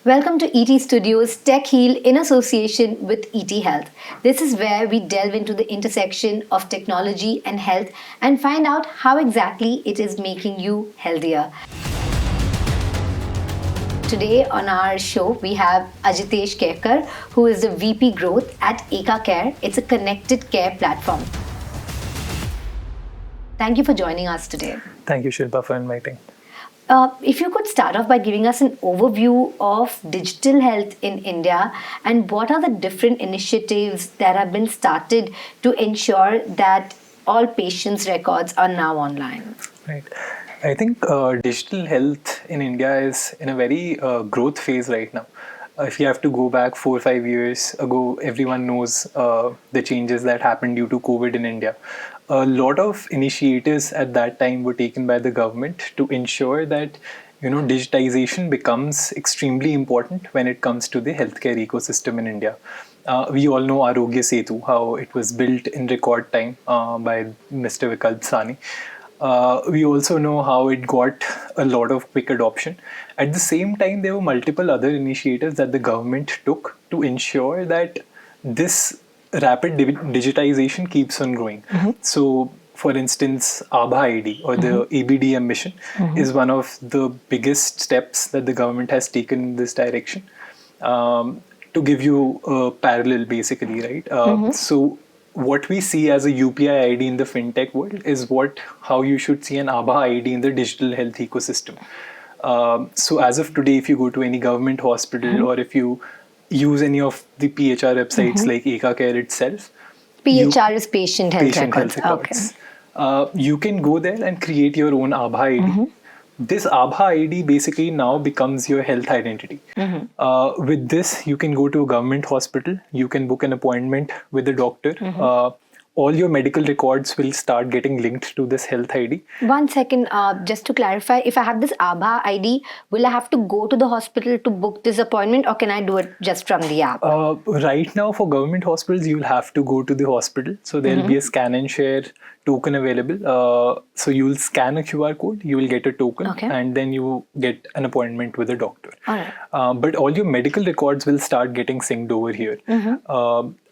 Welcome to ETStudios Tech Heal in association with ET Health. This is where we delve into the intersection of technology and health and find out how exactly it is making you healthier. Today on our show, we have Ajitesh Kaicker, who is the VP Growth at Eka Care. It's a connected care platform. Thank you for joining us today. Thank you, Shilpa, for inviting. If you could start off by giving us an overview of digital health in India and what are the different initiatives that have been started to ensure that all patients' records are now online. Right. I think digital health in India is in a very growth phase right now. If you have to go back 4 or 5 years ago, everyone knows the changes that happened due to COVID in India. A lot of initiatives at that time were taken by the government to ensure that digitization becomes extremely important when it comes to the healthcare ecosystem in India. We all know Arogya Setu, how it was built in record time by Mr. Vikalp Sani. We also know how it got a lot of quick adoption. At the same time, there were multiple other initiatives that the government took to ensure that this rapid digitization keeps on growing. So, for instance, Abha ID or the ABDM mission is one of the biggest steps that the government has taken in this direction. To give you a parallel, basically, right? So, what we see as a UPI ID in the fintech world is how you should see an Abha ID in the digital health ecosystem. So as of today, if you go to any government hospital or if you use any of the PHR websites like Eka Care itself, PHR is patient health records. You can go there and create your own Abha ID. This Abha ID basically now becomes your health identity. With this, you can go to a government hospital, you can book an appointment with the doctor. All your medical records will start getting linked to this health ID. 1 second, just to clarify, if I have this Abha ID, will I have to go to the hospital to book this appointment or can I do it just from the app? Right now for government hospitals, you'll have to go to the hospital. So there'll be a scan and share token available. So you'll scan a QR code, you will get a token and then you get an appointment with a doctor. But all your medical records will start getting synced over here.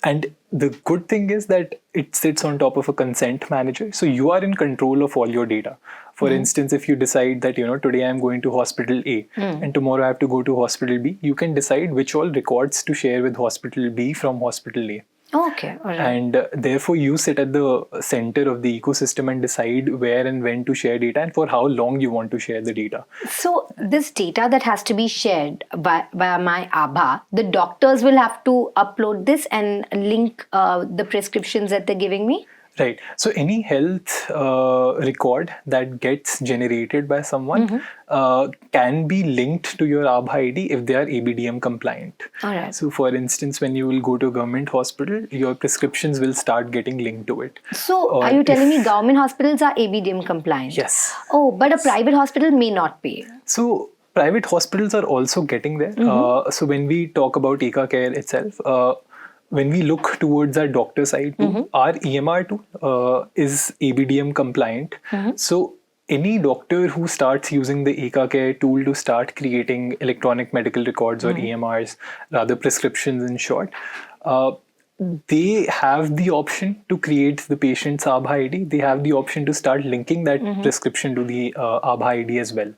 And the good thing is that it sits on top of a consent manager. So you are in control of all your data. For instance, if you decide that, today I'm going to hospital A and tomorrow I have to go to hospital B, you can decide which all records to share with hospital B from hospital A. Okay. All right. And therefore, you sit at the center of the ecosystem and decide where and when to share data and for how long you want to share the data. So this data that has to be shared by my Abha, the doctors will have to upload this and link the prescriptions that they're giving me? Right. So any health record that gets generated by someone can be linked to your Abha ID if they are ABDM compliant. All right. So for instance, when you will go to a government hospital, your prescriptions will start getting linked to it. So are you telling me government hospitals are ABDM compliant? Yes. Oh, but a private hospital may not be. So private hospitals are also getting there. So when we talk about Eka Care itself, when we look towards our doctor side too, our EMR too is ABDM compliant. So any doctor who starts using the Eka Care tool to start creating electronic medical records or EMRs, rather prescriptions in short, they have the option to create the patient's Abha ID. They have the option to start linking that prescription to the Abha ID as well.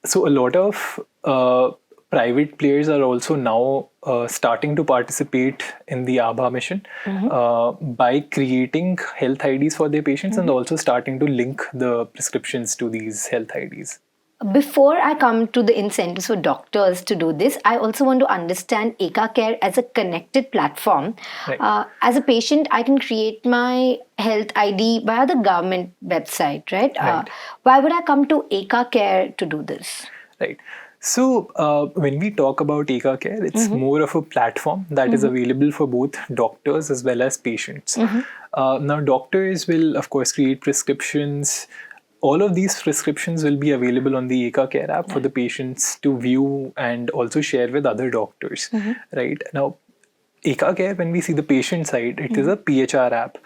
So a lot of private players are also now starting to participate in the Abha mission by creating health IDs for their patients and also starting to link the prescriptions to these health IDs. Before I come to the incentives for doctors to do this, I also want to understand Eka Care as a connected platform. Right. As a patient, I can create my health ID via the government website, right? Why would I come to Eka Care to do this? Right. So when we talk about Eka Care, it's more of a platform that is available for both doctors as well as patients. Now, doctors will, of course, create prescriptions. All of these prescriptions will be available on the Eka Care app for the patients to view and also share with other doctors. Right. Now, Eka Care, when we see the patient side, it is a PHR app.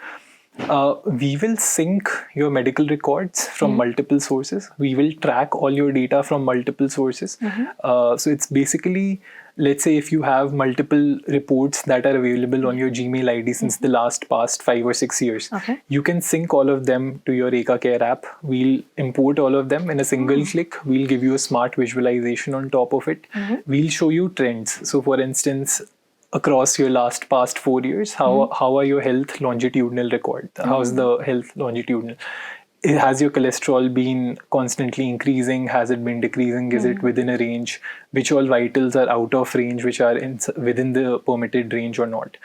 We will sync your medical records from multiple sources. We will track all your data from multiple sources. So it's basically, let's say if you have multiple reports that are available on your Gmail ID since the past 5 or 6 years, Okay. you can sync all of them to your Eka Care app. We'll import all of them in a single click. We'll give you a smart visualization on top of it. We'll show you trends. So for instance, across your past 4 years, how are your health longitudinal record? How's the health longitudinal? Has your cholesterol been constantly increasing? Has it been decreasing? Is it within a range? Which all vitals are out of range, which are within the permitted range or not?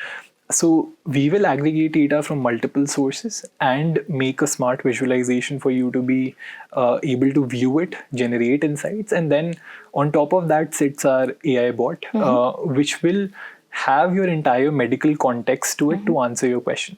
So we will aggregate data from multiple sources and make a smart visualization for you to be able to view it, generate insights, and then on top of that sits our AI bot, which will have your entire medical context to it to answer your question.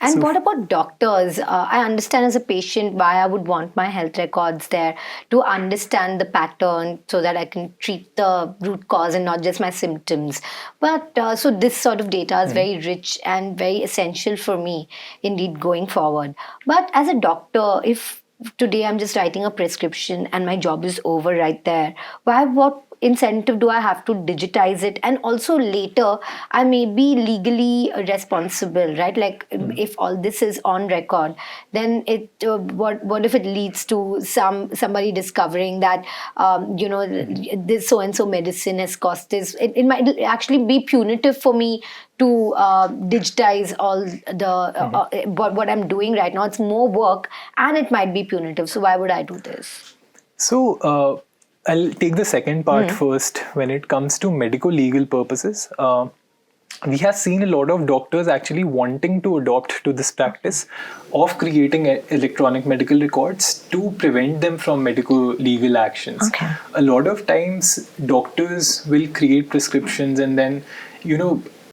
And So what about doctors? I understand as a patient why I would want my health records there to understand the pattern so that I can treat the root cause and not just my symptoms. But so this sort of data is very rich and very essential for me, indeed, going forward. But as a doctor, if today I'm just writing a prescription and my job is over right there, what incentive do I have to digitize it? And also later, I may be legally responsible, right? Like if all this is on record, then what if it leads to somebody discovering that this so and so medicine has cost this? It might actually be punitive for me to digitize all the what I'm doing right now. It's more work and it might be punitive. So why would I do this? So I'll take the second part first. When it comes to medical legal purposes, we have seen a lot of doctors actually wanting to adopt to this practice of creating electronic medical records to prevent them from medical legal actions. Okay. A lot of times, doctors will create prescriptions and then,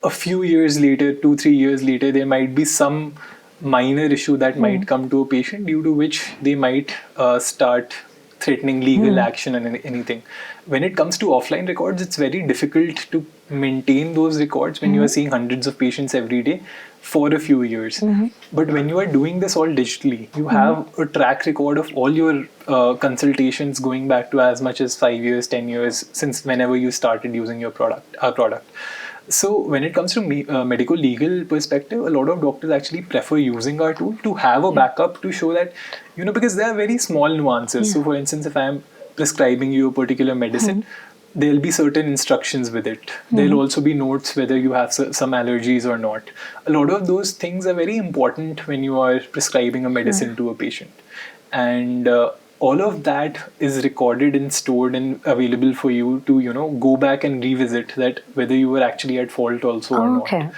a few years later, 2, 3 years later, there might be some minor issue that might come to a patient due to which they might start threatening legal action and anything. When it comes to offline records, it's very difficult to maintain those records when you are seeing hundreds of patients every day for a few years. But when you are doing this all digitally, you have a track record of all your consultations going back to as much as 5 years, 10 years, since whenever you started using our product. So when it comes to medical legal perspective, a lot of doctors actually prefer using our tool to have a backup to show that, because there are very small nuances. So for instance, if I'm prescribing you a particular medicine, there'll be certain instructions with it. There'll also be notes whether you have some allergies or not. A lot of those things are very important when you are prescribing a medicine to a patient. And all of that is recorded and stored and available for you to go back and revisit that whether you were actually at fault also or not. Okay.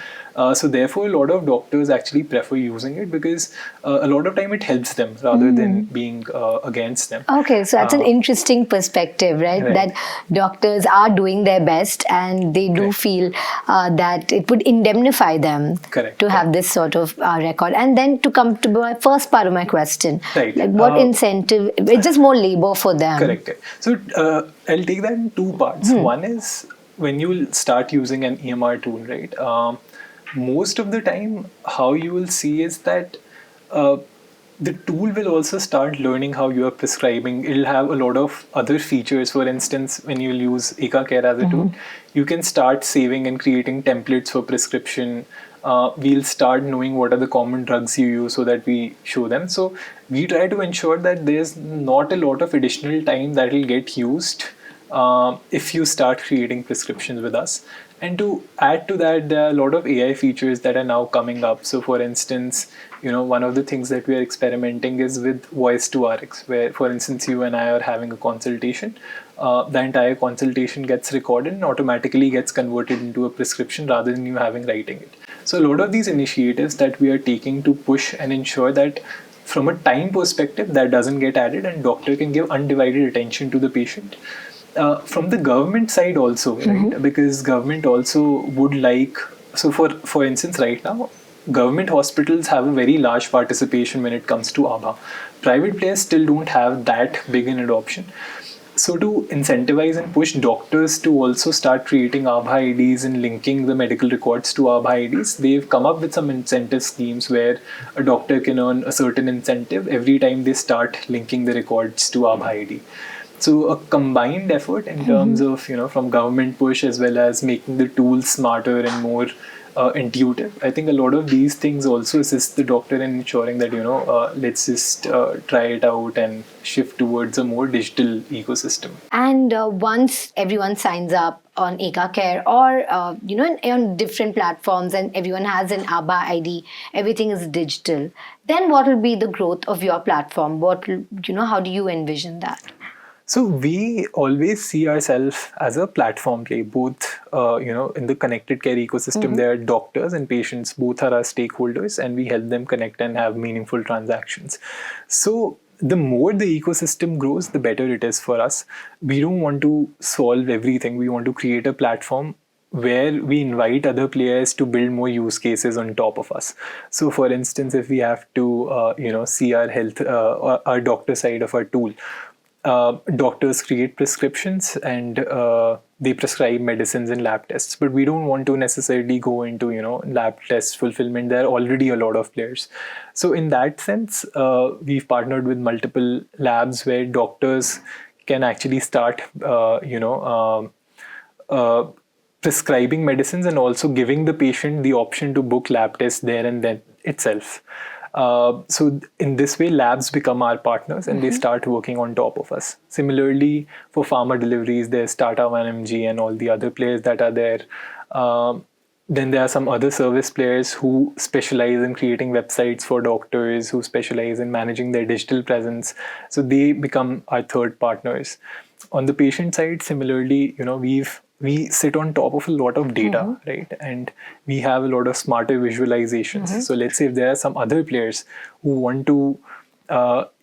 So therefore, a lot of doctors actually prefer using it because a lot of time it helps them rather than being against them. Okay, so that's an interesting perspective, right? Right. That doctors are doing their best and they do Correct. feel that it would indemnify them Correct. to have this sort of record. And then to come to my first part of my question, Right. like what incentive, it's just more labor for them. Correct. So I'll take that in two parts. One is when you start using an EMR tool, right? Most of the time, how you will see is that the tool will also start learning how you are prescribing. It'll have a lot of other features. For instance, when you'll use Eka Care as a tool, you can start saving and creating templates for prescription. We'll start knowing what are the common drugs you use so that we show them. So we try to ensure that there's not a lot of additional time that will get used if you start creating prescriptions with us. And to add to that, there are a lot of AI features that are now coming up. So for instance, one of the things that we are experimenting is with voice to RX, where for instance, you and I are having a consultation. The entire consultation gets recorded and automatically gets converted into a prescription rather than you having writing it. So a lot of these initiatives that we are taking to push and ensure that from a time perspective that doesn't get added and doctor can give undivided attention to the patient. From the government side also, right? Because government also would like, so for instance, right now, government hospitals have a very large participation when it comes to ABHA. Private players still don't have that big an adoption. So to incentivize and push doctors to also start creating Abha IDs and linking the medical records to Abha IDs, they've come up with some incentive schemes where a doctor can earn a certain incentive every time they start linking the records to Abha ID. So a combined effort in terms of, from government push as well as making the tools smarter and more intuitive. I think a lot of these things also assist the doctor in ensuring that, let's just try it out and shift towards a more digital ecosystem. And once everyone signs up on Eka Care or on different platforms, and everyone has an ABBA ID, everything is digital. Then what will be the growth of your platform? How do you envision that? So we always see ourselves as a platform play, both in the connected care ecosystem. There are doctors and patients, both are our stakeholders, and we help them connect and have meaningful transactions. So the more the ecosystem grows, the better it is for us. We don't want to solve everything. We want to create a platform where we invite other players to build more use cases on top of us. So for instance, if we have to see our health, our doctor side of our tool, doctors create prescriptions and they prescribe medicines and lab tests, but we don't want to necessarily go into lab test fulfillment. There are already a lot of players. So in that sense, we've partnered with multiple labs where doctors can actually start prescribing medicines and also giving the patient the option to book lab tests there and then itself. So in this way, labs become our partners and they start working on top of us. Similarly, for pharma deliveries, there's Tata 1mg and all the other players that are there. Then there are some other service players who specialize in creating websites for doctors, who specialize in managing their digital presence. So they become our third partners. On the patient side, similarly, we sit on top of a lot of data, right? And we have a lot of smarter visualizations. So let's say if there are some other players who want to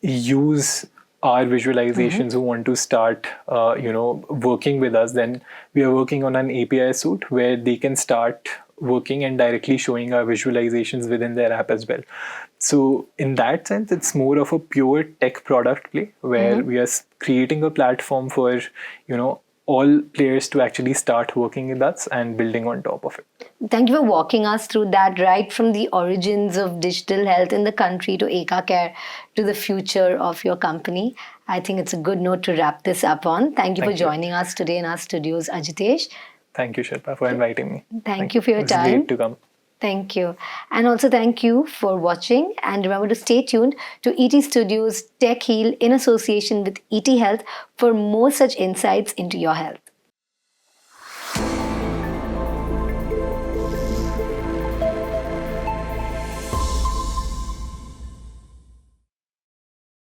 use our visualizations, who want to start, working with us, then we are working on an API suite where they can start working and directly showing our visualizations within their app as well. So in that sense, it's more of a pure tech product play where we are creating a platform for, all players to actually start working with us and building on top of it. Thank you for walking us through that, right from the origins of digital health in the country to Eka Care to the future of your company. I think it's a good note to wrap this up on. Thank you for joining us today in our studios, Ajitesh. Thank you, Shilpa, for inviting me. Thank you for your time. It's great to come. Thank you. And also thank you for watching. And remember to stay tuned to ET Studios Tech Heal in association with ET Health for more such insights into your health.